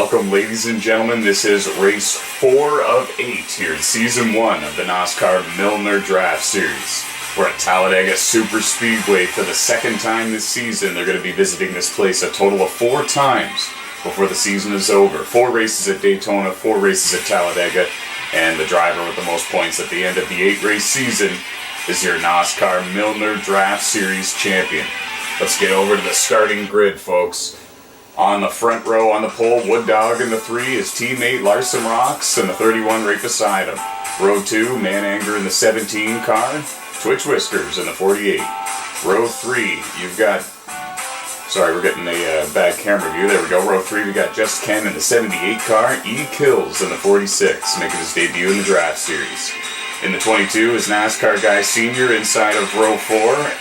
Welcome, ladies and gentlemen. This is race 4 of 8 here in season 1 of the NOSSCAR Milner Draft Series. We're at Talladega Super-speedway for the second time this season. They're going to be visiting this place a total of 4 times before the season is over. 4 races at Daytona, 4 races at Talladega, and the driver with the most points at the end of the 8-race season is your NOSSCAR Milner Draft Series champion. Let's get over to the starting grid, folks. On the front row on the pole, Wood Dog in the 3, his teammate Larson Rocks in the 31 right beside him. Row 2, Man Anger in the 17 car, Twitch Whiskers in the 48. Row 3, you've got, sorry, we're getting a bad camera view, there we go. Row 3, we got Just Ken in the 78 car, E Kills in the 46, making his debut in the draft series. In the 22 is NASCAR Guy Sr. inside of row 4.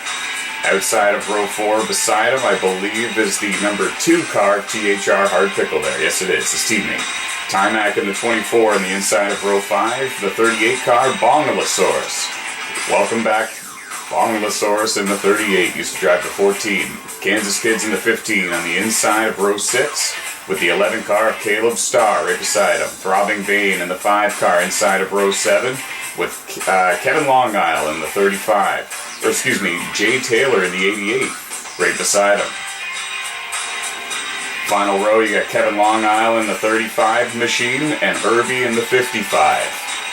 Outside of row 4 beside him, I believe, is the number 2 car, THR Hard Pickle there. Yes, it is, his teammate. Timac in the 24 on the inside of row 5. The 38 car, Bongalosaurus. Welcome back, Bongalosaurus in the 38. Used to drive the 14. Kansas Kids in the 15 on the inside of row 6. With the 11 car of Caleb Starr right beside him. Throbbing Bane in the 5 car inside of row 7. With Kevin Long Isle in the 35. Or excuse me, Jay Taylor in the 88, right beside him. Final row, you got Kevin Long Isle in the 35 machine and Herbie in the 55.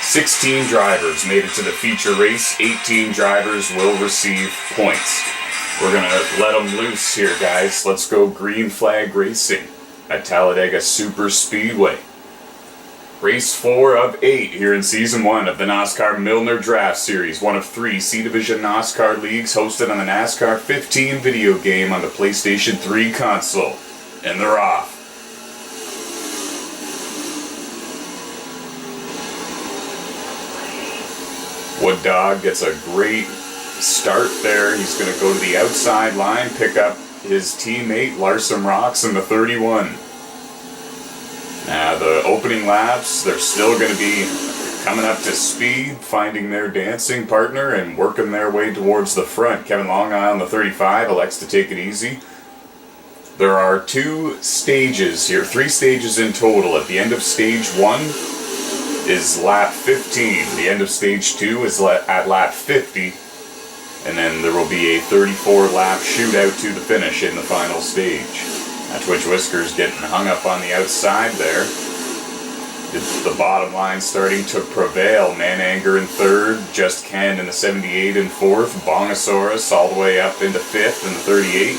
16 drivers made it to the feature race. 18 drivers will receive points. We're going to let them loose here, guys. Let's go green flag racing at Talladega Super-speedway. Race 4 of 8 here in Season 1 of the NOSSCAR Milner Draft Series, one of 3 C Division NOSSCAR leagues hosted on the NASCAR 15 video game on the PlayStation 3 console. And they're off. Wood Dog gets a great start there. He's going to go to the outside line, pick up his teammate Larson Rocks in the 31. Now the opening laps, they're still going to be coming up to speed, finding their dancing partner and working their way towards the front. Kevin Long Isle in the 35 elects to take it easy. There are 2 stages here, 3 stages in total. At the end of stage 1 is lap 15. The end of stage 2 is at lap 50. And then there will be a 34 lap shootout to the finish in the final stage. Twitch Whiskers getting hung up on the outside there. The bottom line starting to prevail. Man Anger in 3rd, Just Ken in the 78 in 4th, Bongosaurus all the way up into 5th in the 38,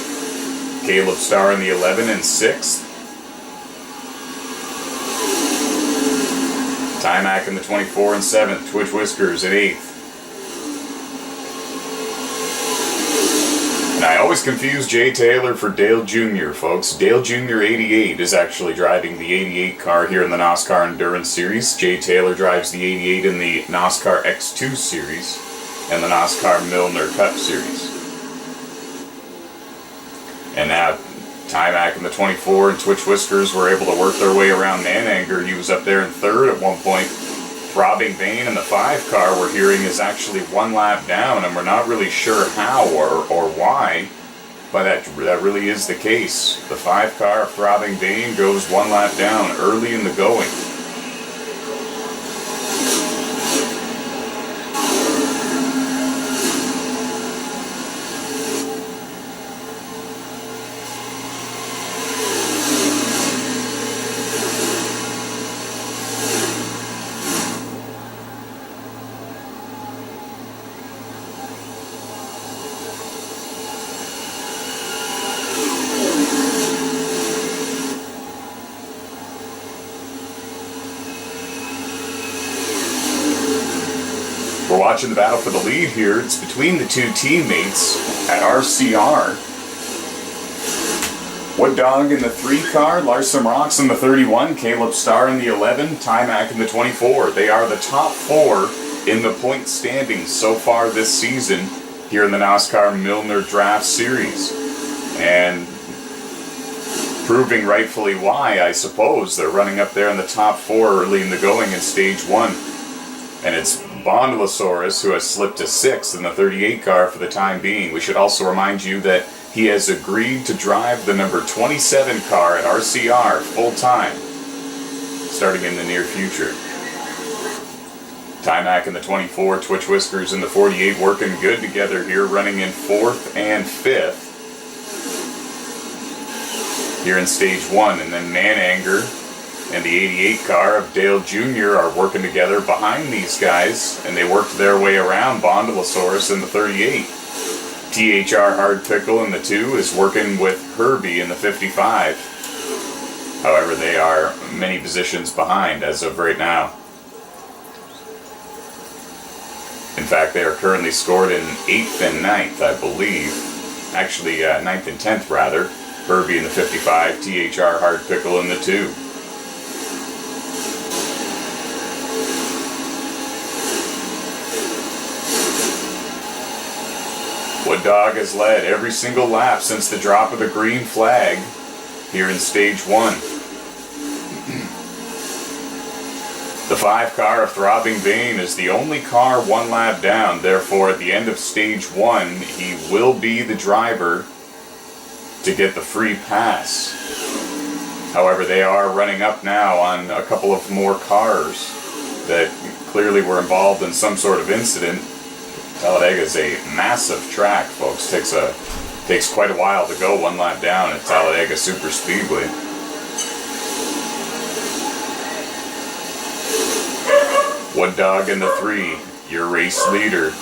Caleb Starr in the 11 in 6th, Timac in the 24 in 7th, Twitch Whiskers in 8th. I always confuse Jay Taylor for Dale Jr., folks. Dale Jr. 88 is actually driving the 88 car here in the NOSSCAR Endurance Series. Jay Taylor drives the 88 in the NOSSCAR X2 Series and the NOSSCAR Milner Cup Series. And now Timac in the 24 and Twitch Whiskers were able to work their way around Man Anger. He was up there in 3rd at one point. Throbbing Bane in the 5 car we're hearing is actually 1 lap down, and we're not really sure how or why, but that really is the case. The 5 car of Throbbing Bane goes 1 lap down early in the going. We're watching the battle for the lead here. It's between the 2 teammates at RCR. Wood Dog in the 3 car, Larson Rocks in the 31, Caleb Starr in the 11, Timac in the 24. They are the top 4 in the point standings so far this season here in the NOSSCAR Milner Draft Series. And proving rightfully why, I suppose. They're running up there in the top 4 early in the going in stage 1. And it's Bongalosaurus who has slipped to 6th in the 38 car for the time being. We should also remind you that he has agreed to drive the number 27 car at RCR full-time starting in the near future. Timac in the 24, Twitch Whiskers in the 48 working good together here, running in 4th and 5th here in stage 1. And then Mananger and the 88 car of Dale Jr. are working together behind these guys, and they worked their way around Bondilosaurus in the 38. THR Hard Pickle in the 2 is working with Herbie in the 55. However, they are many positions behind as of right now. In fact, they are currently scored in 8th and 9th, I believe. Actually, 9th and 10th, rather. Herbie in the 55, THR Hard Pickle in the 2. Wood Dog has led every single lap since the drop of the green flag here in stage 1. The 5 car of Throbbing Bane is the only car 1 lap down. Therefore, at the end of stage 1, he will be the driver to get the free pass. However, they are running up now on a couple of more cars that clearly were involved in some sort of incident. Talladega is a massive track, folks. Takes quite a while to go 1 lap down at Talladega Super-speedway. Wood Dog in the 3, your race leader.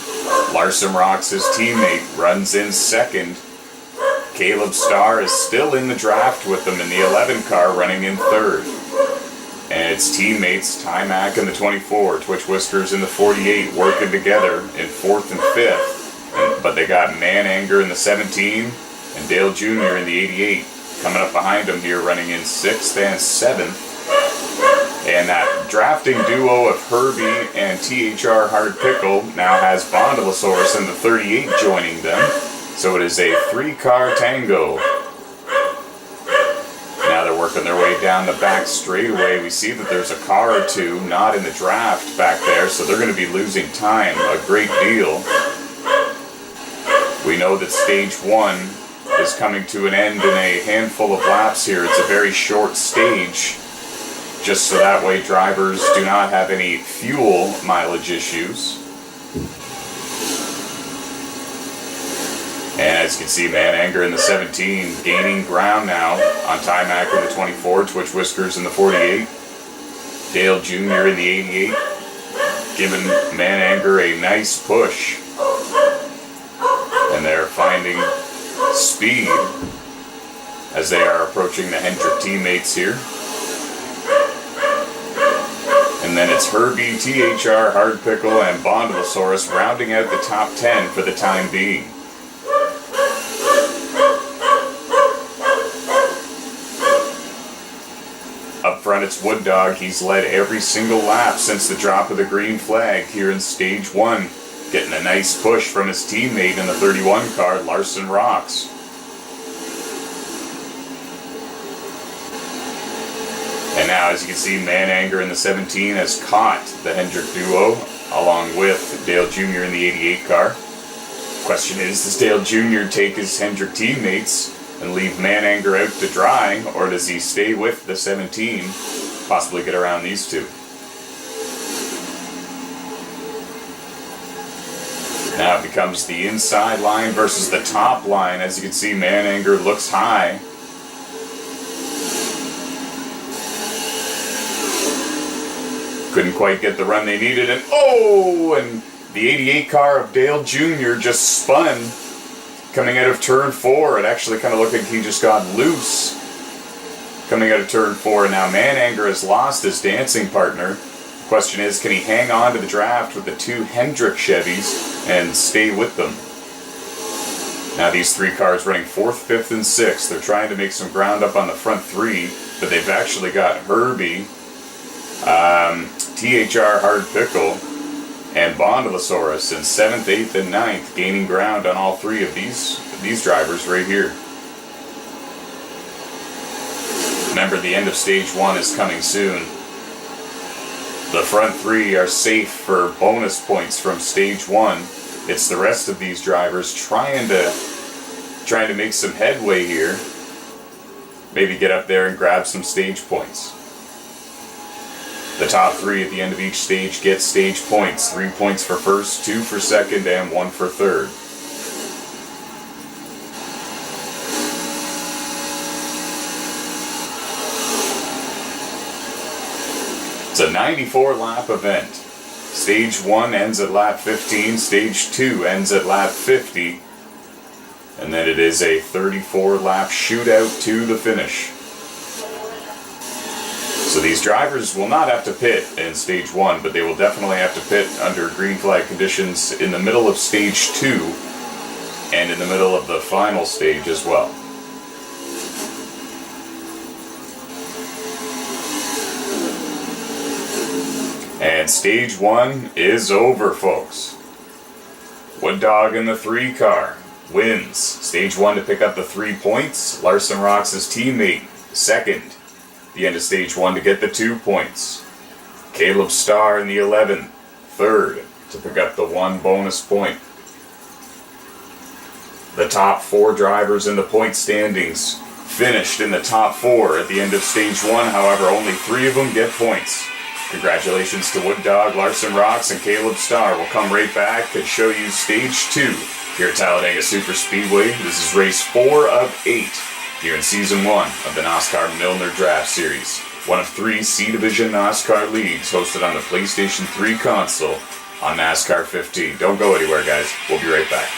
Larson Rocks, his teammate, runs in 2nd. Caleb Starr is still in the draft with them in the 11 car, running in 3rd. And its teammates, Timac in the 24, Twitch Whiskers in the 48, working together in 4th and 5th. But they got Mananger in the 17 and Dale Jr. in the 88 coming up behind them here, running in 6th and 7th. And that drafting duo of Herbie and THR Hard Pickle now has Bondilosaurus in the 38 joining them. So it is a 3-car tango. Now they're working their way down the back straightaway. We see that there's a car or 2 not in the draft back there, so they're going to be losing time a great deal. We know that stage 1 is coming to an end in a handful of laps here. It's a very short stage, just so that way drivers do not have any fuel mileage issues. And as you can see, Mananger in the 17 gaining ground now on Timac in the 24, Twitch Whiskers in the 48, Dale Jr. in the 88, giving Mananger a nice push. And they're finding speed as they are approaching the Hendrick teammates here. And then it's Herbie, THR, Hard Pickle, and Bondilosaurus rounding out the top 10 for the time being. Up front, it's Wood Dog. He's led every single lap since the drop of the green flag here in stage 1, getting a nice push from his teammate in the 31 car, Larson Rocks. And now, as you can see, Mananger in the 17 has caught the Hendrick duo, along with Dale Jr. in the 88 car. Question is, does Dale Jr. take his Hendrick teammates and leave Mananger out to dry, or does he stay with the 17, possibly get around these two? Now it becomes the inside line versus the top line. As you can see, Mananger looks high. Couldn't quite get the run they needed, and the 88 car of Dale Jr. just spun coming out of turn 4. It actually kind of looked like he just got loose coming out of turn 4, and now Mananger has lost his dancing partner. The question is, can he hang on to the draft with the 2 Hendrick Chevys and stay with them? Now these 3 cars running 4th, 5th, and 6th. They're trying to make some ground up on the front 3, but they've actually got Herbie, THR Hard Pickle, and Bondilosaurus in 7th, 8th, and 9th, gaining ground on all 3 of these drivers right here. Remember, the end of stage 1 is coming soon. The front 3 are safe for bonus points from stage 1. It's the rest of these drivers trying to make some headway here. Maybe get up there and grab some stage points. The top three at the end of each stage get stage points. 3 points for first, 2 for second, and 1 for third. It's a 94-lap event. Stage 1 ends at lap 15, Stage 2 ends at lap 50, and then it is a 34-lap shootout to the finish. So these drivers will not have to pit in Stage 1, but they will definitely have to pit under green flag conditions in the middle of Stage 2 and in the middle of the final stage as well. And Stage 1 is over, folks. Wood Dog in the 3 car wins Stage 1 to pick up the 3 points. Larson Rocks' teammate second at the end of Stage 1 to get the 2 points. Caleb Starr in the 11th, third to pick up the 1 bonus point. The top 4 drivers in the point standings finished in the top 4 at the end of Stage 1. However, only 3 of them get points. Congratulations to Wood Dog, Larson Rocks, and Caleb Starr. We'll come right back and show you Stage 2 here at Talladega Super-speedway. This is race 4 of 8 here in Season 1 of the NOSSCAR Milner Draft Series. One of 3 C Division NOSSCAR leagues hosted on the PlayStation 3 console on NASCAR 15. Don't go anywhere, guys. We'll be right back.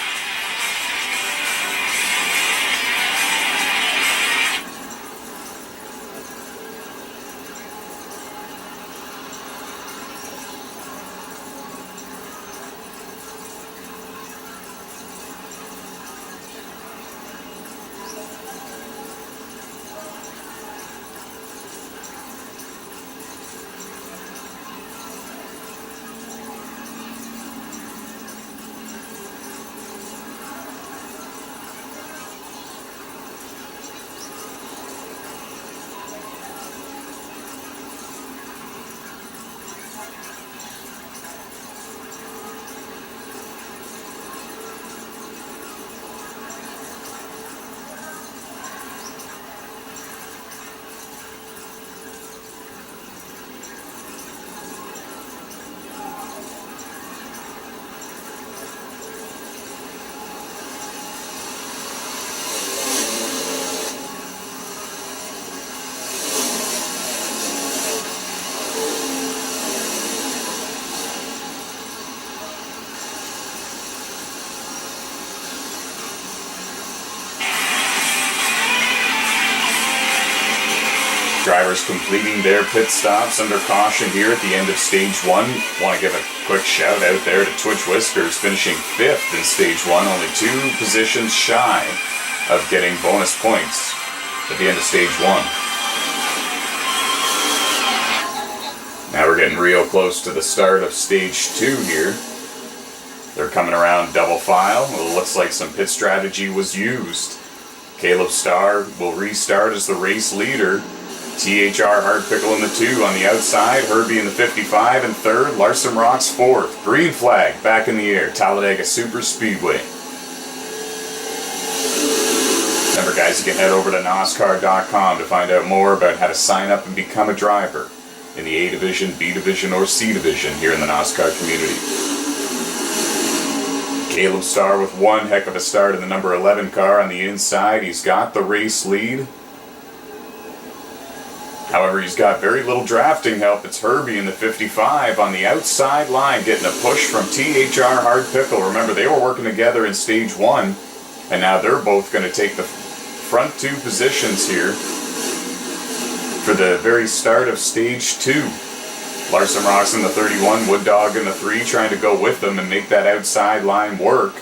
Drivers completing their pit stops under caution here at the end of Stage 1. Want to give a quick shout out there to Twitch Whiskers, finishing 5th in Stage 1, only 2 positions shy of getting bonus points at the end of Stage 1. Now we're getting real close to the start of Stage 2 here. They're coming around double file. It looks like some pit strategy was used. Caleb Starr will restart as the race leader. THR Hard Pickle in the 2 on the outside, Herbie in the 55 and 3rd, Larson Rocks 4th. Green flag back in the air, Talladega Super-speedway. Remember, guys, you can head over to NOSSCAR.com to find out more about how to sign up and become a driver in the A Division, B Division, or C Division here in the NOSSCAR community. Caleb Starr with one heck of a start in the number 11 car on the inside. He's got the race lead. However, he's got very little drafting help. It's Herbie in the 55 on the outside line, getting a push from THR Hard Pickle. Remember, they were working together in Stage 1, and now they're both going to take the front 2 positions here for the very start of Stage 2. Larson Rocks in the 31, Wood Dog in the 3, trying to go with them and make that outside line work.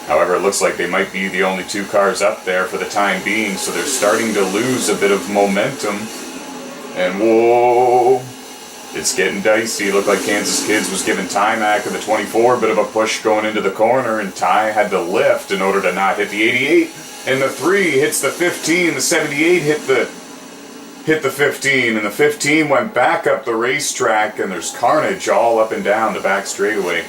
However, it looks like they might be the only 2 cars up there for the time being, so they're starting to lose a bit of momentum. And whoa, it's getting dicey. It looked like Kansas Kids was giving Ty-Mac in the 24 a bit of a push going into the corner, and Ty had to lift in order to not hit the 88. And the 3 hits the 15, the 78 hit the 15, and the 15 went back up the racetrack, and there's carnage all up and down the back straightaway.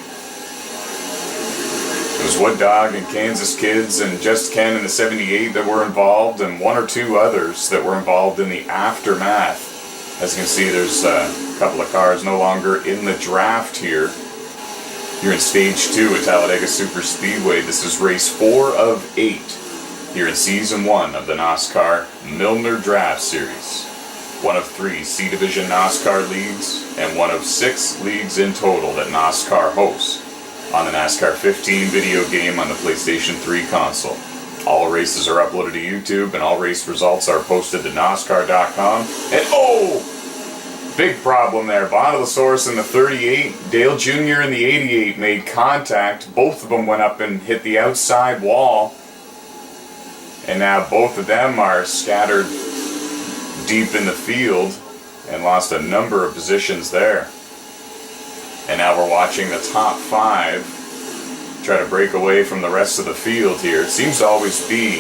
It was Wood Dog and Kansas Kids and Just Ken in the 78 that were involved, and 1 or 2 others that were involved in the aftermath As you can see, there's a couple of cars no longer in the draft here. You're in stage 2 at Talladega Super-speedway. This is race 4 of 8 here in season 1 of the NOSSCAR Milner Draft Series. One of 3 C Division NOSSCAR leagues and one of 6 leagues in total that NOSSCAR hosts on the NASCAR 15 video game on the PlayStation 3 console. All races are uploaded to YouTube and all race results are posted to NOSSCAR.com. And oh! Big problem there. Bonalosaurus in the 38, Dale Jr. in the 88 made contact. Both of them went up and hit the outside wall. And now both of them are scattered deep in the field and lost a number of positions there. And now we're watching the top 5 try to break away from the rest of the field here. It seems to always be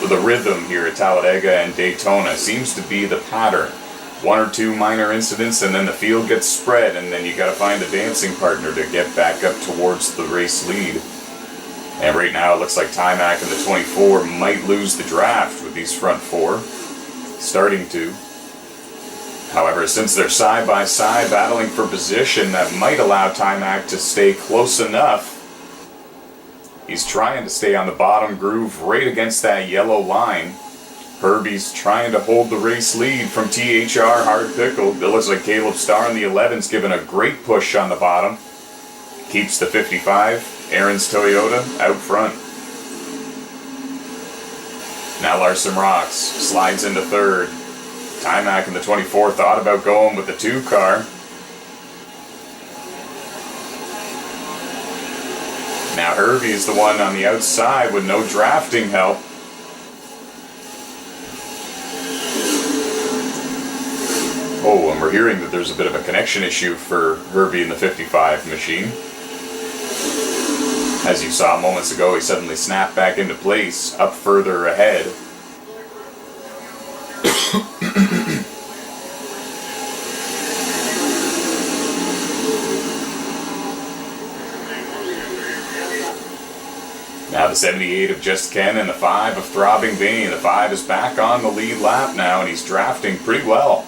with a rhythm here at Talladega and Daytona. Seems to be the pattern. 1 or 2 minor incidents and then the field gets spread, and then you got to find a dancing partner to get back up towards the race lead. And right now it looks like Timac in the 24 might lose the draft with these front 4 starting to. However, since they're side by side battling for position, that might allow Timac to stay close enough. He's trying to stay on the bottom groove right against that yellow line. Herbie's trying to hold the race lead from THR Hard Pickle. It looks like Caleb Starr in the 11's giving a great push on the bottom. Keeps the 55. Aaron's Toyota out front. Now Larson Rocks slides into 3rd. Timac in the 24 thought about going with the 2 car. Now Herbie's the one on the outside with no drafting help. Oh, and we're hearing that there's a bit of a connection issue for Herbie in the 55 machine. As you saw moments ago, he suddenly snapped back into place, up further ahead. Now the 78 of Just Ken and the 5 of Throbbing Bane. The 5 is back on the lead lap now, and he's drafting pretty well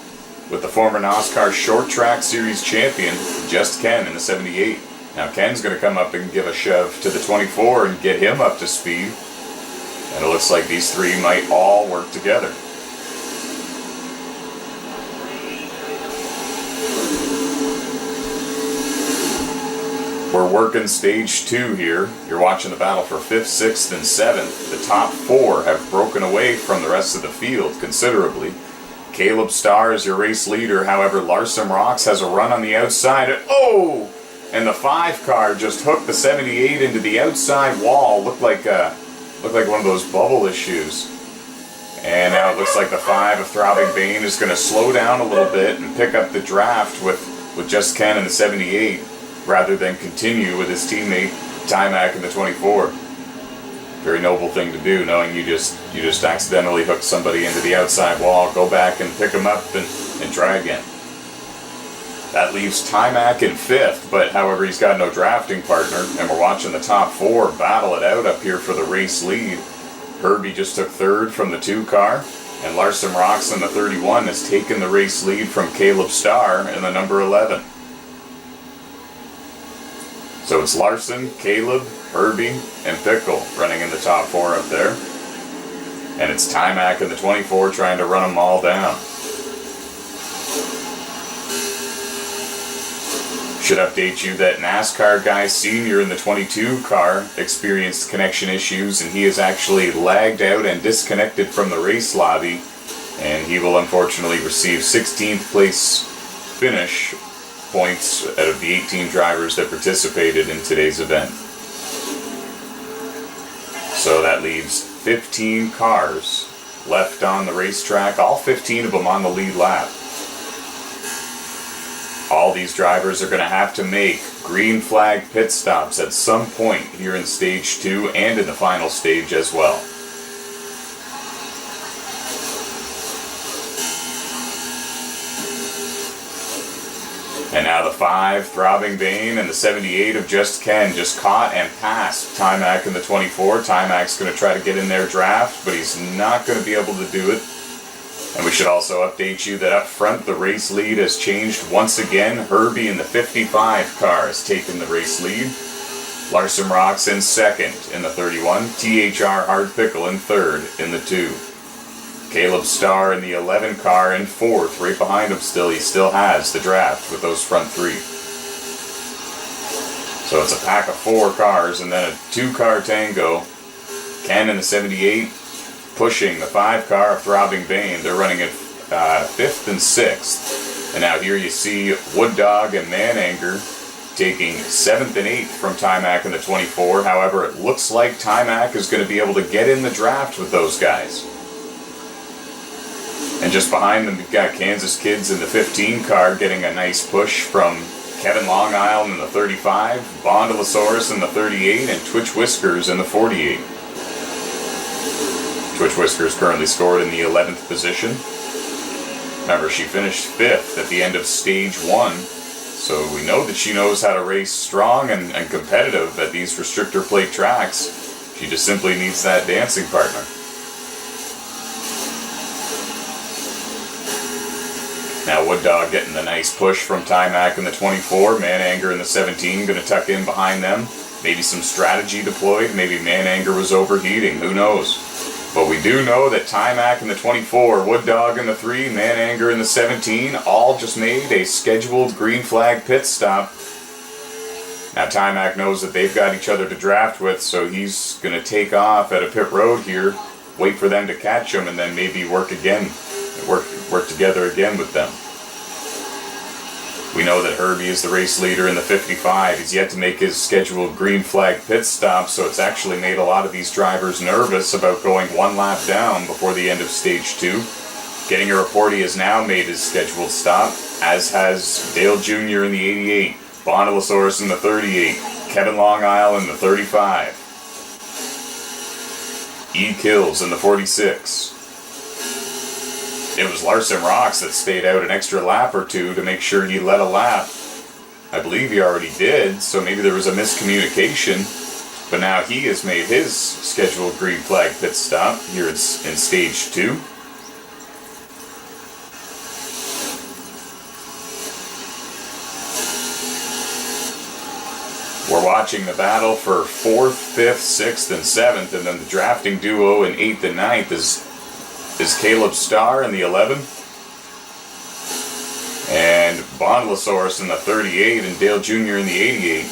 with the former NOSSCAR Short Track Series champion, Just Ken in the 78. Now Ken's going to come up and give a shove to the 24 and get him up to speed. And it looks like these 3 might all work together. We're working stage 2 here. You're watching the battle for 5th, 6th, and 7th. The top 4 have broken away from the rest of the field considerably. Caleb Starr is your race leader. However, Larson Rocks has a run on the outside. Oh! And the 5 car just hooked the 78 into the outside wall. Looked like one of those bubble issues. And now it looks like the 5 of Throbbing Bane is going to slow down a little bit and pick up the draft with Just Ken in the 78, rather than continue with his teammate Timac in the 24. Very noble thing to do, knowing you just accidentally hooked somebody into the outside wall. Go back and pick them up and try again. That leaves Timac in 5th, but however he's got no drafting partner, and we're watching the top 4 battle it out up here for the race lead. Herbie just took 3rd from the 2 car, and Larson Rocks in the 31 has taken the race lead from Caleb Starr in the number 11. So it's Larson, Caleb, Herbie, and Pickle running in the top 4 up there. And it's Timac in the 24 trying to run them all down. Should update you that NASCAR Guy Sr. in the 22 car experienced connection issues, and he is actually lagged out and disconnected from the race lobby, and he will unfortunately receive 16th place finish points out of the 18 drivers that participated in today's event. So that leaves 15 cars left on the racetrack, all 15 of them on the lead lap. All these drivers are going to have to make green flag pit stops at some point here in stage 2 and in the final stage as well. And now the 5, Throbbing Bane, and the 78 of Just Ken just caught and passed Timac in the 24. Timac's going to try to get in their draft, but he's not going to be able to do it. And we should also update you that up front the race lead has changed once again. Herbie in the 55 car has taken the race lead. Larson Rocks in second in the 31. THR Hard Pickle in third in the 2. Caleb Starr in the 11 car in fourth, right behind him still. He still has the draft with those front 3. So it's a pack of 4 cars and then a 2-car tango. Ken in the 78 pushing the 5 car of Throbbing Bane. They're running at 5th and 6th. And now here you see Wood Dog and Man Anger taking 7th and 8th from Timac in the 24. However, it looks like Timac is going to be able to get in the draft with those guys. And just behind them, we've got Kansas Kids in the 15 car getting a nice push from Kevin Long Island in the 35, Bondalosaurus in the 38, and Twitch Whiskers in the 48. Twitch Whiskers currently scored in the 11th position. Remember, she finished 5th at the end of stage 1, so we know that she knows how to race strong and competitive at these restrictor plate tracks. She just simply needs that dancing partner. Now Wood Dog getting the nice push from Timac in the 24, Man Anger in the 17, going to tuck in behind them. Maybe some strategy deployed, maybe Man Anger was overheating, who knows. But we do know that Timac in the 24, Wood Dog in the 3, Man Anger in the 17, all just made a scheduled green flag pit stop. Now Timac knows that they've got each other to draft with, so he's going to take off at a pit road here, wait for them to catch him, and then maybe work together again with them. We know that Herbie is the race leader in the 55. He's yet to make his scheduled green flag pit stop, so it's actually made a lot of these drivers nervous about going 1 lap down before the end of stage 2. Getting a report, he has now made his scheduled stop, as has Dale Jr. in the 88, Bondalosaurus in the 38, Kevin Long Island in the 35, E. Kills in the 46. It was Larson Rocks that stayed out an extra lap or 2 to make sure he led a lap. I believe he already did, so maybe there was a miscommunication. But now he has made his scheduled green flag pit stop here in stage 2. We're watching the battle for 4th, 5th, 6th, and 7th, and then the drafting duo in 8th and 9th is Caleb Starr in the 11, and Bondalosaurus in the 38, and Dale Jr. in the 88.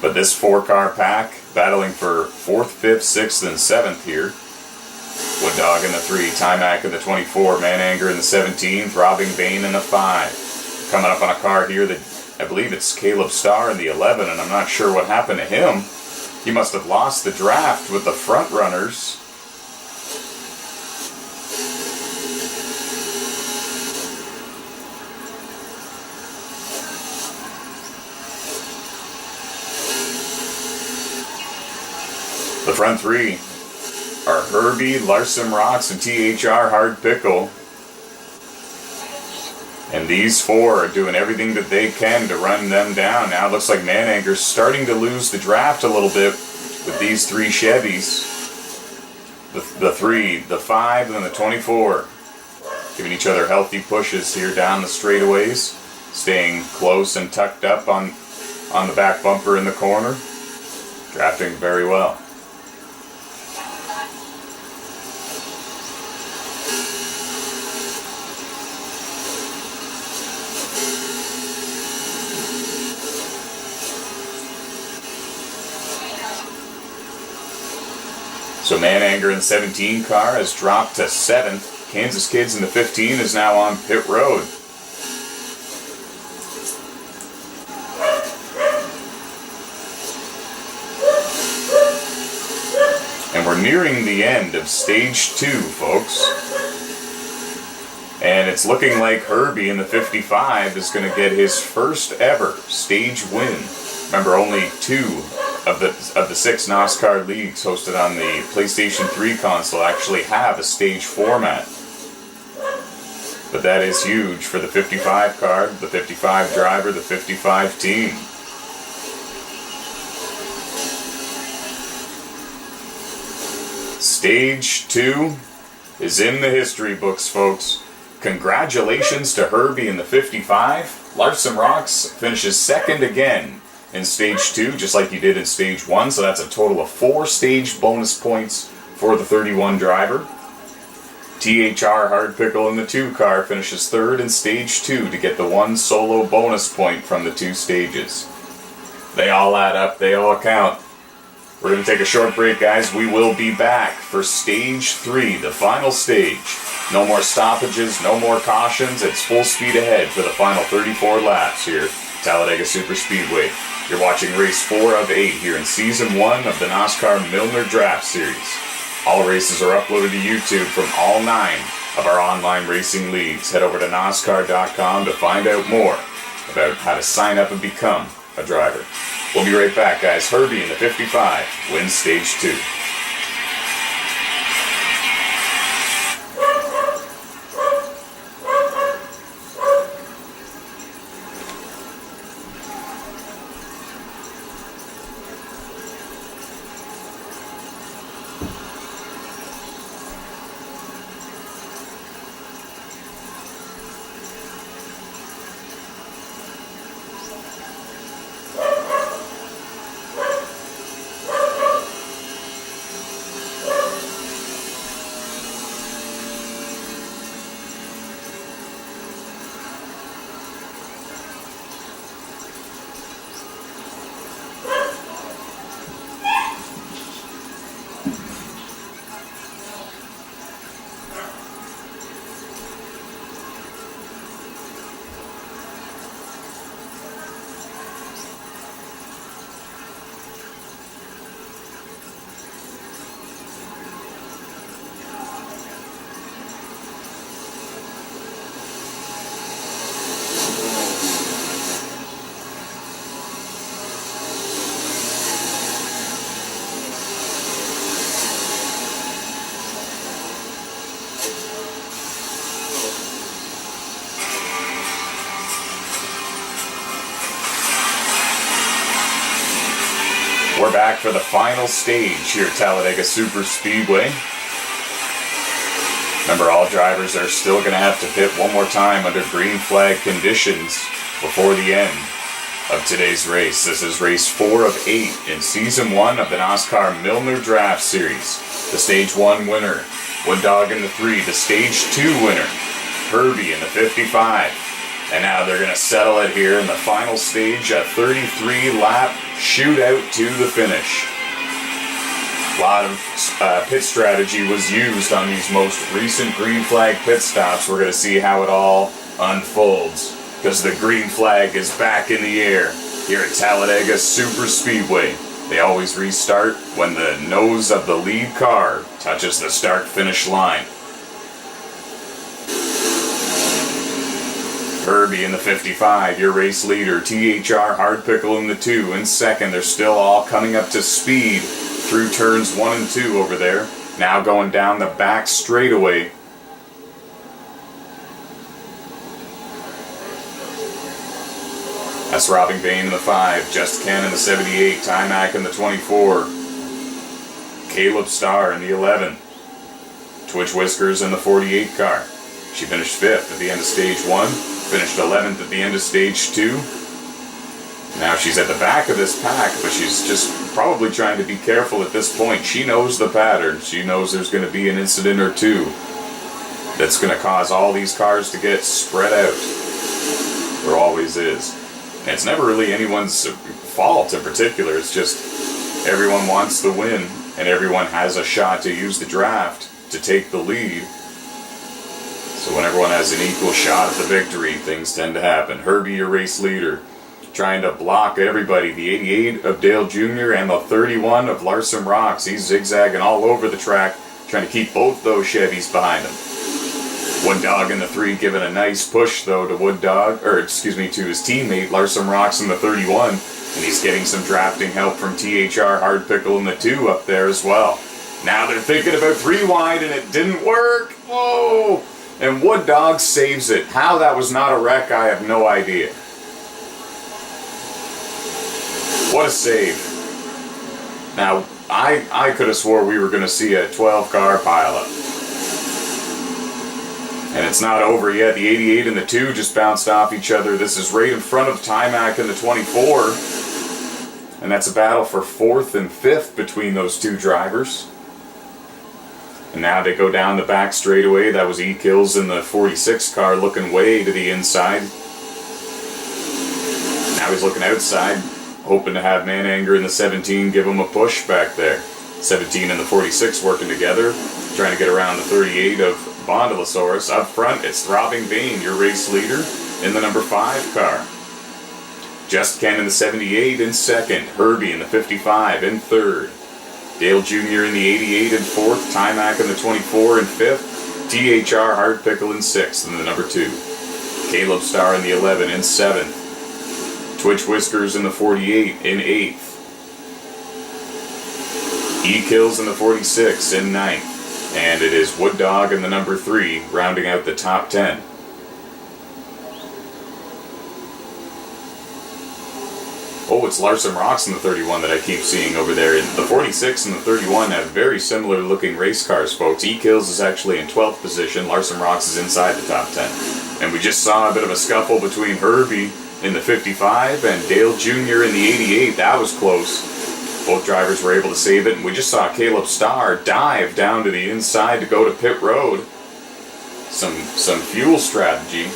But this 4-car pack battling for 4th, 5th, 6th, and 7th here. Wood Dog in the 3, Timac in the 24, Man Anger in the 17, Throbbing Bane in the 5. Coming up on a car here that I believe it's Caleb Starr in the 11, and I'm not sure what happened to him. He must have lost the draft with the front runners. The front 3 are Herbie, Larson Rocks, and THR Hard Pickle. And these 4 are doing everything that they can to run them down. Now it looks like Man Anger's starting to lose the draft a little bit with these 3 Chevys. The 3, the 5, and the 24. Giving each other healthy pushes here down the straightaways. Staying close and tucked up on the back bumper in the corner. Drafting very well. So Man Anger in the 17 car has dropped to 7th. Kansas Kids in the 15 is now on pit road. And we're nearing the end of stage 2, folks. And it's looking like Herbie in the 55 is going to get his first ever stage win. Remember, only 2 of the 6 NOSSCAR leagues hosted on the PlayStation 3 console actually have a stage format. But that is huge for the 55 car, the 55 driver, the 55 team. Stage 2 is in the history books, folks. Congratulations to Herbie in the 55. Larson Rocks finishes second again in Stage 2, just like he did in Stage 1, so that's a total of 4 stage bonus points for the 31 driver. THR Hard Pickle in the 2 car finishes third in Stage 2 to get the 1 solo bonus point from the 2 stages. They all add up, they all count. We're going to take a short break, guys. We will be back for Stage 3, the final stage. No more stoppages, no more cautions. It's full speed ahead for the final 34 laps here at Talladega Super-speedway. You're watching race 4 of 8 here in Season 1 of the NOSSCAR Milner Draft Series. All races are uploaded to YouTube from all 9 of our online racing leagues. Head over to NOSSCAR.com to find out more about how to sign up and become a driver. We'll be right back, guys. Herbie in the 55 wins Stage 2. We're back for the final stage here at Talladega Super-speedway. Remember, all drivers are still going to have to pit one more time under green flag conditions before the end of today's race. This is race 4 of 8 in Season 1 of the NOSSCAR Milner Draft Series. The Stage 1 winner, Wood Dog in the 3. The Stage 2 winner, Herbie in the 55. And now they're going to settle it here in the final stage, a 33-lap shootout to the finish. A lot of pit strategy was used on these most recent green flag pit stops. We're going to see how it all unfolds, because the green flag is back in the air here at Talladega Super-speedway. They always restart when the nose of the lead car touches the start-finish line. Herbie in the 55, your race leader. THR Hard Pickle in the 2. In second, they're still all coming up to speed through turns 1 and 2 over there. Now going down the back straightaway. That's Robbing Bain in the 5. Just Ken in the 78. Timac in the 24. Caleb Starr in the 11. Twitch Whiskers in the 48 car. She finished 5th at the end of Stage 1. Finished 11th at the end of Stage 2. Now she's at the back of this pack, but she's just probably trying to be careful at this point. She knows the pattern. She knows there's going to be an incident or two that's going to cause all these cars to get spread out. There always is. And it's never really anyone's fault in particular. It's just everyone wants the win, and everyone has a shot to use the draft to take the lead. So when everyone has an equal shot at the victory, things tend to happen. Herbie, your race leader, trying to block everybody. The 88 of Dale Jr. and the 31 of Larson Rocks. He's zigzagging all over the track, trying to keep both those Chevys behind him. Wood Dog in the 3 giving a nice push, though, to to his teammate, Larson Rocks in the 31. And he's getting some drafting help from THR Hard Pickle in the 2 up there as well. Now they're thinking about 3 wide, and it didn't work. Whoa! And Wood Dog saves it. How that was not a wreck, I have no idea. What a save. Now, I could have swore we were going to see a 12-car pileup. And it's not over yet. The 88 and the 2 just bounced off each other. This is right in front of Timac and the 24. And that's a battle for 4th and 5th between those two drivers. And now they go down the back straightaway. That was E-Kills in the 46 car looking way to the inside. Now he's looking outside, hoping to have Mananger in the 17 give him a push back there. 17 and the 46 working together, trying to get around the 38 of Bondalosaurus. Up front, it's Throbbing Bane, your race leader, in the number 5 car. Just Ken in the 78 in 2nd. Herbie in the 55 in 3rd. Dale Jr. in the 88 in 4th. Timac in the 24 in 5th. THR Hard Pickle in 6th in the number 2. Caleb Starr in the 11 in 7th. Twitch Whiskers in the 48 in 8th. E-Kills in the 46 in 9th. And it is Wood Dog in the number 3, rounding out the top 10. Oh, it's Larson Rocks in the 31 that I keep seeing over there. The 46 and the 31 have very similar looking race cars, folks. E-Kills is actually in 12th position. Larson Rocks is inside the top 10. And we just saw a bit of a scuffle between Herbie in the 55 and Dale Jr. in the 88. That was close. Both drivers were able to save it, and we just saw Caleb Starr dive down to the inside to go to pit road. Some fuel strategy.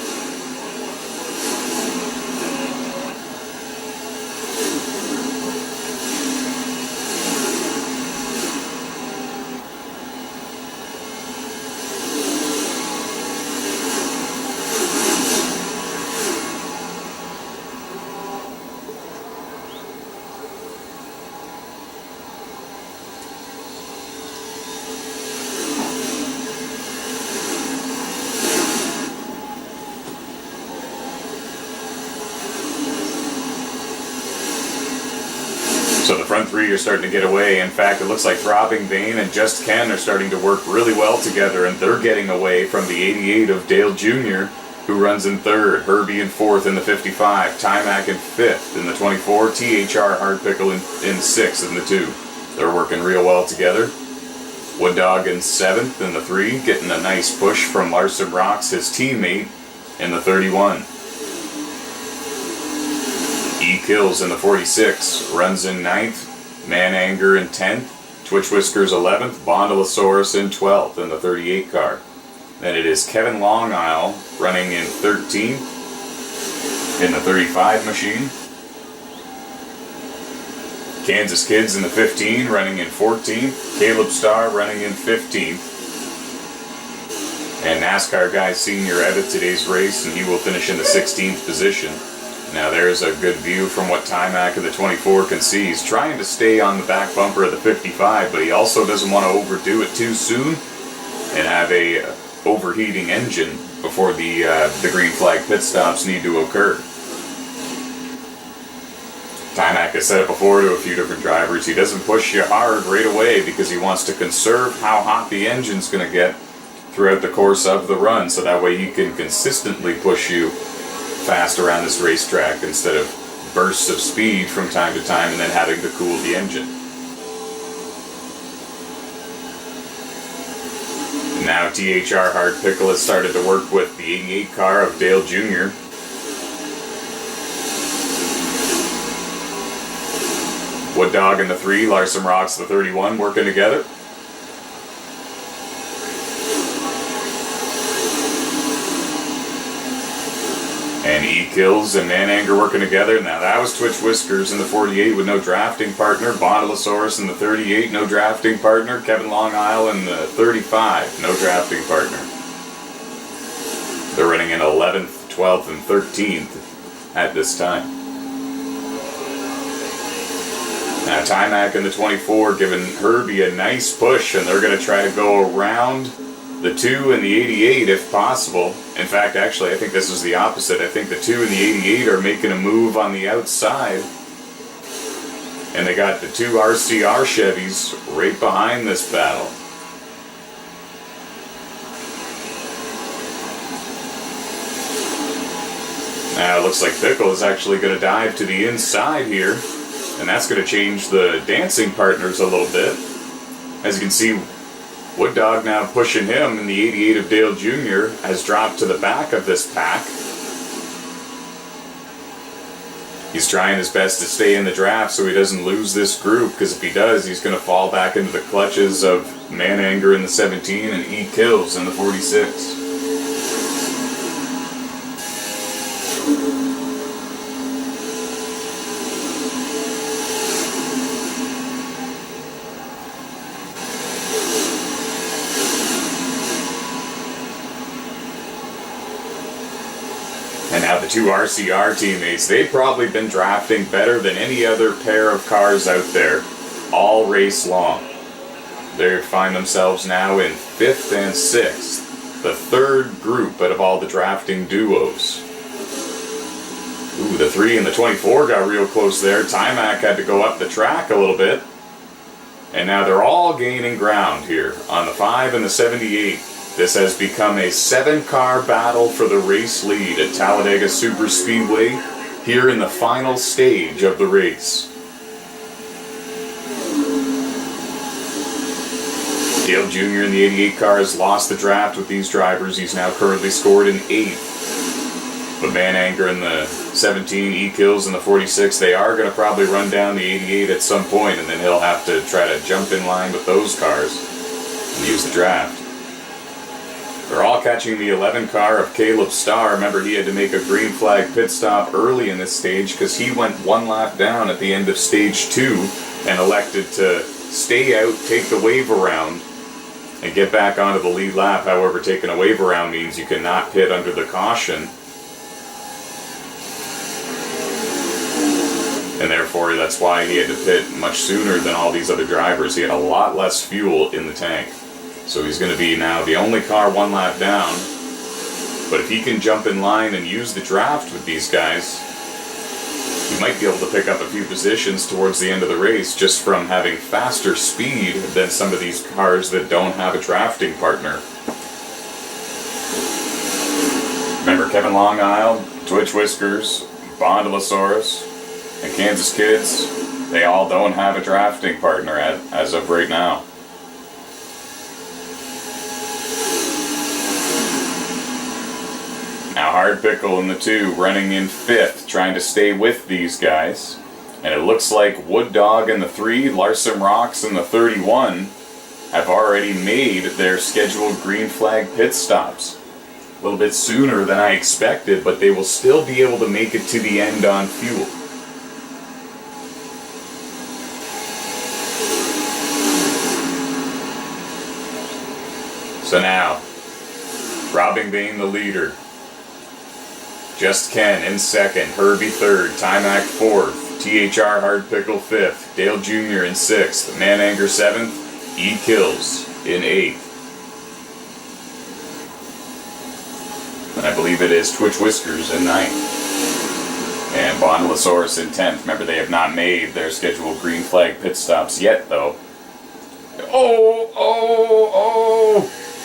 So the front 3 are starting to get away. In fact, it looks like Throbbing Bane and Just Ken are starting to work really well together, and they're getting away from the 88 of Dale Jr., who runs in 3rd, Herbie in 4th in the 55, Timac in 5th in the 24, THR Hard Pickle in 6th in the 2. They're working real well together. Wood Dog in 7th in the 3, getting a nice push from Larson Rocks, his teammate, in the 31. E-Kills in the 46, runs in 9th, Mananger in 10th, Twitch Whiskers 11th, Bondalosaurus in 12th in the 38 car. Then it is Kevin Long Isle running in 13th in the 35 machine. Kansas Kids in the 15 running in 14th, Caleb Starr running in 15th. And NASCAR Guy Sr. out of today's race, and he will finish in the 16th position. Now there's a good view from what Timac of the 24 can see. He's trying to stay on the back bumper of the 55, but he also doesn't want to overdo it too soon and have a overheating engine before the green flag pit stops need to occur. Timac has said it before to a few different drivers. He doesn't push you hard right away because he wants to conserve how hot the engine's going to get throughout the course of the run, so that way he can consistently push you fast around this racetrack instead of bursts of speed from time to time and then having to cool the engine. Now THR Hard Pickle has started to work with the 88 car of Dale Jr. Wood Dog in the 3, Larson Rocks the 31 working together. And E-Kills and Mananger working together. Now that was Twitch Whiskers in the 48 with no drafting partner. Bondalosaurus in the 38, no drafting partner. Kevin Long Isle in the 35, no drafting partner. They're running in 11th, 12th, and 13th at this time. Now Timac in the 24 giving Herbie a nice push, and they're going to try to go around the 2 and the 88 if possible. In fact, actually, I think this is the opposite. I think the 2 and the 88 are making a move on the outside. And they got the 2 RCR Chevys right behind this battle. Now it looks like Pickle is actually going to dive to the inside here. And that's going to change the dancing partners a little bit. As you can see, Wood Dog now pushing him, and the 88 of Dale Jr. has dropped to the back of this pack. He's trying his best to stay in the draft so he doesn't lose this group, because if he does, he's going to fall back into the clutches of Mananger in the 17 and E Kills in the 46. And now the two RCR teammates, they've probably been drafting better than any other pair of cars out there, all race long. They find themselves now in 5th and 6th, the third group out of all the drafting duos. Ooh, the 3 and the 24 got real close there. Timac had to go up the track a little bit. And now they're all gaining ground here on the 5 and the 78. This has become a 7-car battle for the race lead at Talladega Super-speedway here in the final stage of the race. Dale Jr. in the 88 car has lost the draft with these drivers. He's now currently scored in 8th. But Mananger in the 17, E Kills in the 46, they are going to probably run down the 88 at some point, and then he'll have to try to jump in line with those cars and use the draft. They're all catching the 11 car of Caleb Starr. Remember, he had to make a green flag pit stop early in this stage because he went 1 lap down at the end of stage 2 and elected to stay out, take the wave around, and get back onto the lead lap. However, taking a wave around means you cannot pit under the caution. And therefore, that's why he had to pit much sooner than all these other drivers. He had a lot less fuel in the tank. So he's going to be now the only car 1 lap down. But if he can jump in line and use the draft with these guys, he might be able to pick up a few positions towards the end of the race just from having faster speed than some of these cars that don't have a drafting partner. Remember, Kevin Long Isle, Twitch Whiskers, Bondalosaurus, and Kansas Kids, they all don't have a drafting partner as of right now. Now Hard Pickle in the 2 running in 5th, trying to stay with these guys. And it looks like Wood Dog in the 3, Larson Rocks in the 31 have already made their scheduled green flag pit stops. A little bit sooner than I expected, but they will still be able to make it to the end on fuel. So now, Robbing Bain the leader. Just Ken in 2nd, Herbie 3rd, Timac 4th, THR Hard Pickle 5th, Dale Jr. in 6th, Mananger 7th, E Kills in 8th. And I believe it is Twitch Whiskers in 9th. And Bondalosaurus in 10th. Remember, they have not made their scheduled green flag pit stops yet, though. Oh!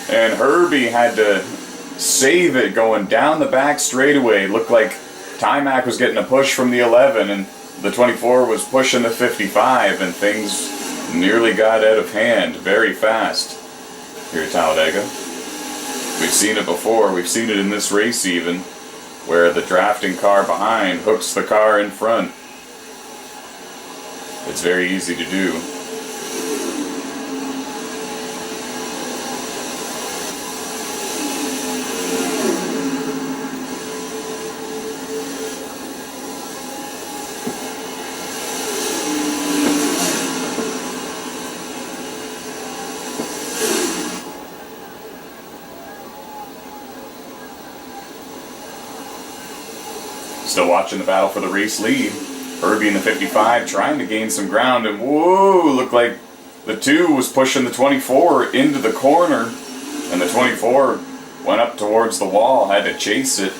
And Herbie had to save it going down the back straightaway. It looked like Timac was getting a push from the 11 and the 24 was pushing the 55, and things nearly got out of hand very fast here at Talladega. We've seen it before. We've seen it in this race even, where the drafting car behind hooks the car in front. It's very easy to do. Still watching the battle for the race lead. Herbie in the 55 trying to gain some ground, and whoa, looked like the 2 was pushing the 24 into the corner, and the 24 went up towards the wall, had to chase it.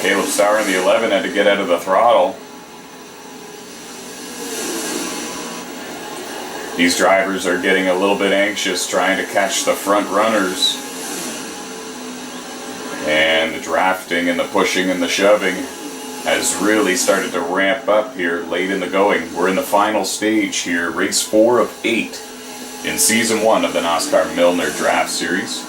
Caleb Starr in the 11 had to get out of the throttle. These drivers are getting a little bit anxious trying to catch the front runners. And the drafting and the pushing and the shoving has really started to ramp up here late in the going. We're in the final stage here, race 4 of 8. In Season 1 of the NOSSCAR Milner Draft Series,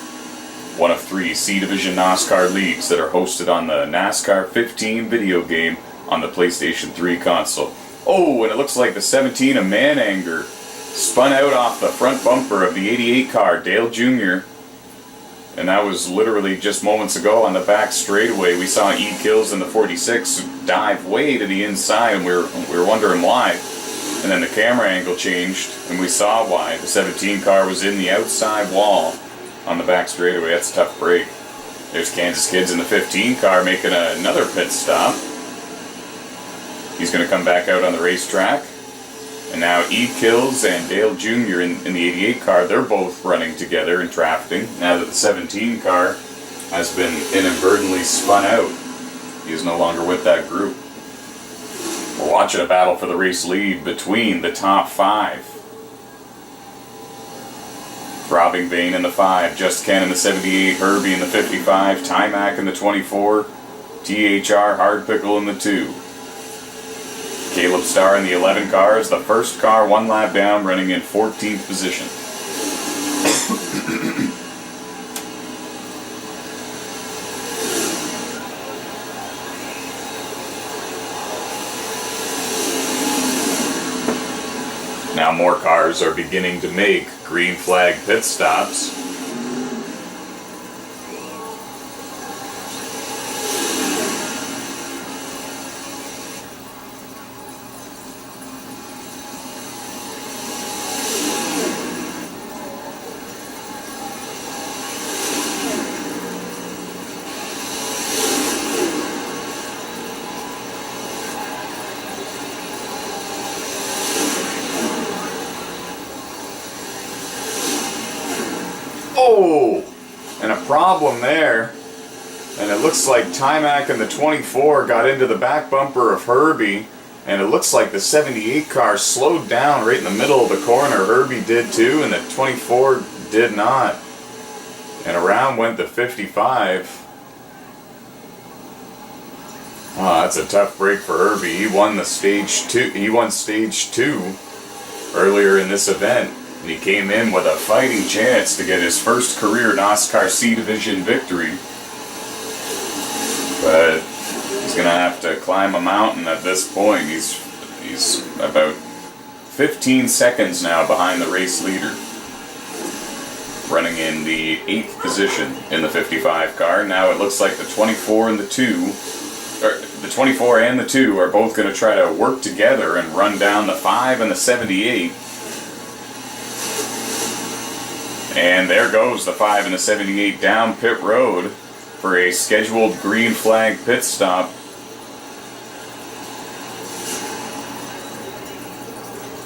one of 3 C Division NOSSCAR leagues that are hosted on the NASCAR 15 video game on the PlayStation 3 console. Oh, and it looks like the 17 of Mananger spun out off the front bumper of the 88 car, Dale Jr., and that was literally just moments ago on the back straightaway. We saw E. Kills in the 46 dive way to the inside, and we were wondering why. And then the camera angle changed, and we saw why. The 17 car was in the outside wall on the back straightaway. That's a tough break. There's Kansas Kids in the 15 car making another pit stop. He's going to come back out on the racetrack. And now E. Kills and Dale Jr. in the 88 car, they're both running together and drafting. Now that the 17 car has been inadvertently spun out, he is no longer with that group. We're watching a battle for the race lead between the top 5. Throbbing Vein in the 5, Just Ken in the 78, Herbie in the 55, Timac in the 24, THR Hard Pickle in the 2. Caleb Starr in the 11 car is the first car 1 lap down, running in 14th position. Now more cars are beginning to make green flag pit stops. Oh, and a problem there. And it looks like Timac in the 24 got into the back bumper of Herbie. And it looks like the 78 car slowed down right in the middle of the corner. Herbie did too, and the 24 did not. And around went the 55. Oh, that's a tough break for Herbie. He won the stage 2. He won stage 2 earlier in this event. And he came in with a fighting chance to get his first career NOSSCAR C Division victory. But he's going to have to climb a mountain at this point. He's about 15 seconds now behind the race leader, running in the 8th position in the 55 car. Now it looks like the 24 and the 2, or the 24 and the 2 are both going to try to work together and run down the 5 and the 78. And there goes the 5 and the 78 down pit road for a scheduled green flag pit stop.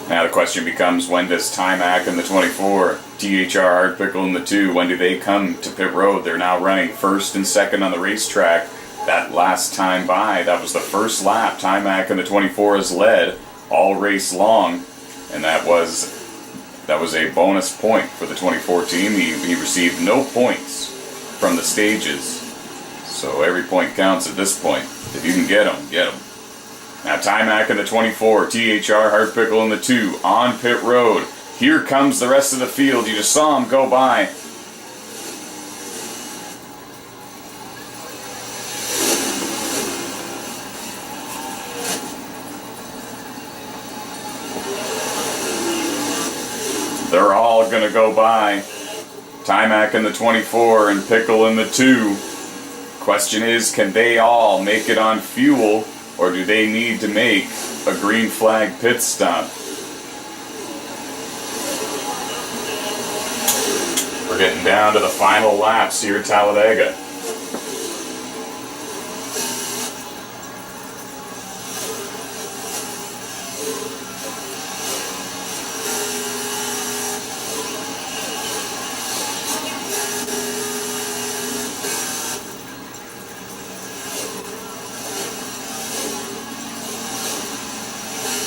Now the question becomes, when does Timac and the 24, THR Hard Pickle and the 2, when do they come to pit road? They're now running 1st and 2nd on the racetrack. That last time by, that was the first lap. Timac and the 24 has led all race long, and that was a bonus point for the 2014. He received no points from the stages, so every point counts at this point. If you can get them, get them. Now Timac in the 24, THR Hard Pickle in the 2 on pit road. Here comes the rest of the field. You just saw them go by. They're all going to go by. Timac in the 24 and Pickle in the 2. Question is, can they all make it on fuel, or do they need to make a green flag pit stop? We're getting down to the final laps here at Talladega.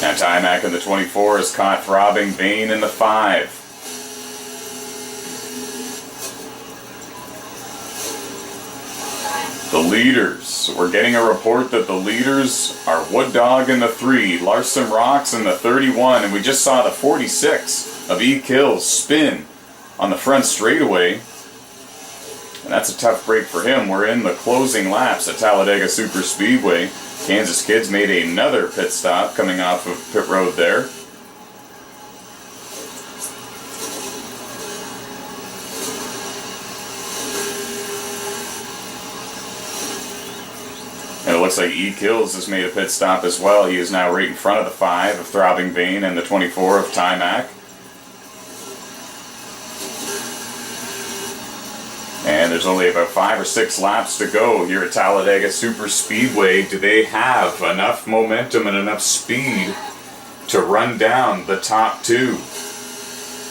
Now Timac in the 24 has caught Throbbing Vein in the 5. The leaders. We're getting a report that the leaders are Wood Dog in the 3, Larson Rocks in the 31, and we just saw the 46 of E Kills spin on the front straightaway. And that's a tough break for him. We're in the closing laps at Talladega Super-speedway. Kansas Kids made another pit stop coming off of pit road there. And it looks like E Kills has made a pit stop as well. He is now right in front of the 5 of Throbbing Vein and the 24 of Timac. And there's only about 5 or 6 laps to go here at Talladega Super-speedway. Do they have enough momentum and enough speed to run down the top 2?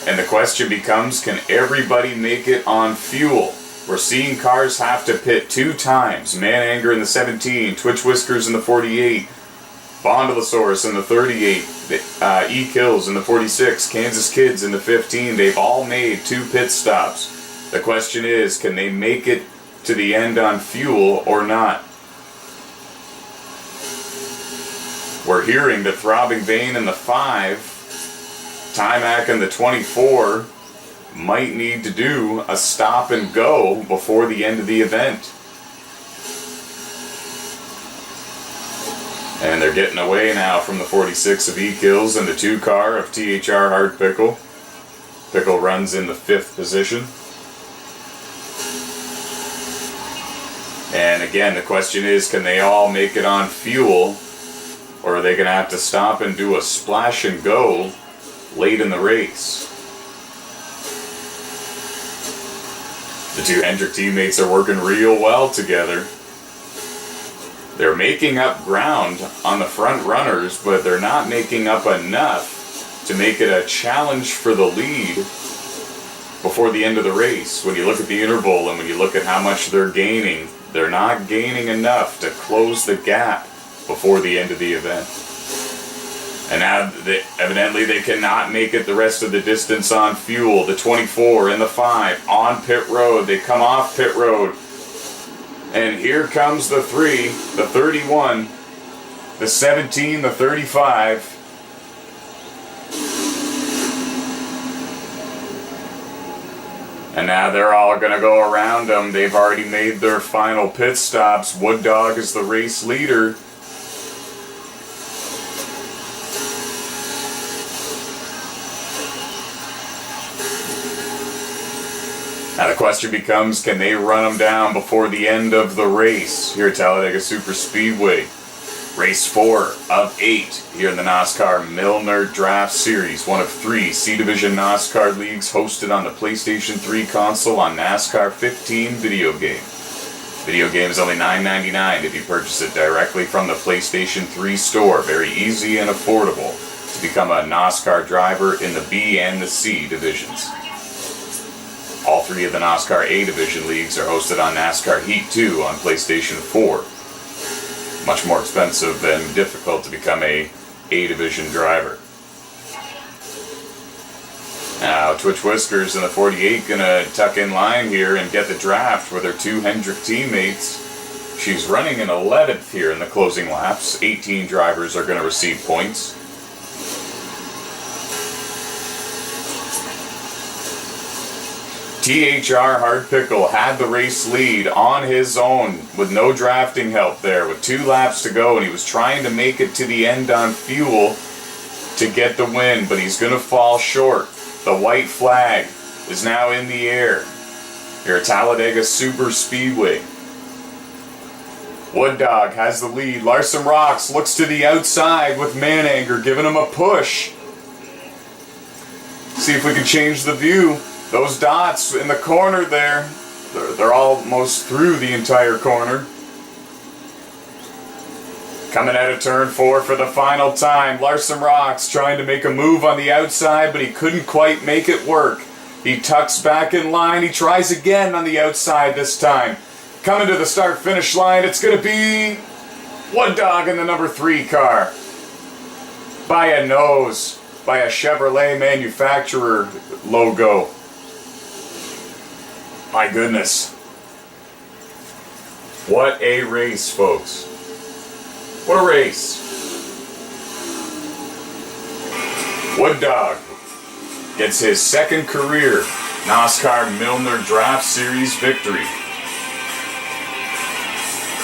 And the question becomes, can everybody make it on fuel? We're seeing cars have to pit 2 times. Man Anger in the 17, Twitch Whiskers in the 48, Bondalosaurus in the 38, E Kills in the 46, Kansas Kids in the 15. They've all made 2 pit stops. The question is, can they make it to the end on fuel or not? We're hearing that Throbbing Vein in the 5, Timac in the 24, might need to do a stop and go before the end of the event. And they're getting away now from the 46 of E Kills and the 2 car of THR Hard Pickle. Pickle runs in the 5th position. And again, the question is, can they all make it on fuel, or are they going to have to stop and do a splash and go late in the race? The 2 Hendrick teammates are working real well together. They're making up ground on the front runners, but they're not making up enough to make it a challenge for the lead before the end of the race. When you look at the interval and when you look at how much they're gaining, they're not gaining enough to close the gap before the end of the event. And now, evidently, they cannot make it the rest of the distance on fuel. The 24 and the 5 on pit road. They come off pit road. And here comes the 3, the 31, the 17, the 35. And now they're all going to go around them. They've already made their final pit stops. Wood Dog is the race leader. Now the question becomes, can they run them down before the end of the race here at Talladega Super-speedway? Race 4 of 8 here in the NOSSCAR Milner Draft Series, one of 3 C Division NOSSCAR leagues hosted on the PlayStation 3 console on NASCAR 15 video game. Video game is only $9.99 if you purchase it directly from the PlayStation 3 store. Very easy and affordable to become a NOSSCAR driver in the B and the C divisions. All 3 of the NOSSCAR A Division leagues are hosted on NASCAR Heat 2 on PlayStation 4. Much more expensive and difficult to become a Division driver. Now, Twitch Whiskers in the 48 gonna tuck in line here and get the draft with her 2 Hendrick teammates. She's running in 11th here in the closing laps. 18 drivers are gonna receive points. THR Hard Pickle had the race lead on his own with no drafting help there, with 2 laps to go, and he was trying to make it to the end on fuel to get the win, but he's going to fall short. The white flag is now in the air here at Talladega Super-speedway. Wood Dog has the lead. Larson Rocks looks to the outside with Man Anger giving him a push. See if we can change the view. Those dots in the corner there, they're almost through the entire corner. Coming out of turn 4 for the final time. Larson Rocks trying to make a move on the outside, but he couldn't quite make it work. He tucks back in line. He tries again on the outside this time. Coming to the start-finish line, it's going to be Wood Dog in the number 3 car. By a nose, by a Chevrolet manufacturer logo. My goodness. What a race, folks. What a race. Wood Dog gets his second career NOSSCAR Milner Draft Series victory.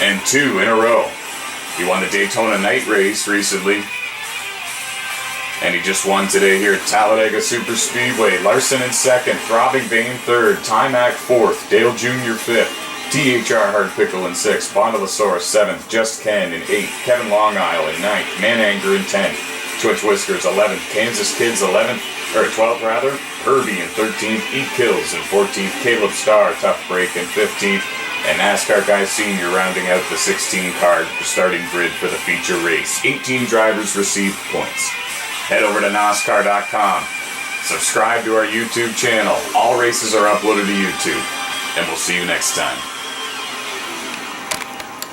And 2 in a row. He won the Daytona night race recently. And he just won today here at Talladega Super-speedway. Larson in second, Throbbing Bane third, Timac fourth, Dale Jr. fifth, THR Hard Pickle in sixth, Bondalosaurus seventh, Just Ken in eighth, Kevin Long Isle in ninth, Mananger in 10th, Twitch Whiskers 11th, Kansas Kids 12th rather, Herbie in 13th, Eat Kills in 14th, Caleb Starr Tough Break in 15th, and NASCAR Guy Sr. rounding out the 16-car starting grid for the feature race. 18 drivers received points. Head over to NOSSCAR.com. Subscribe to our YouTube channel. All races are uploaded to YouTube. And we'll see you next time.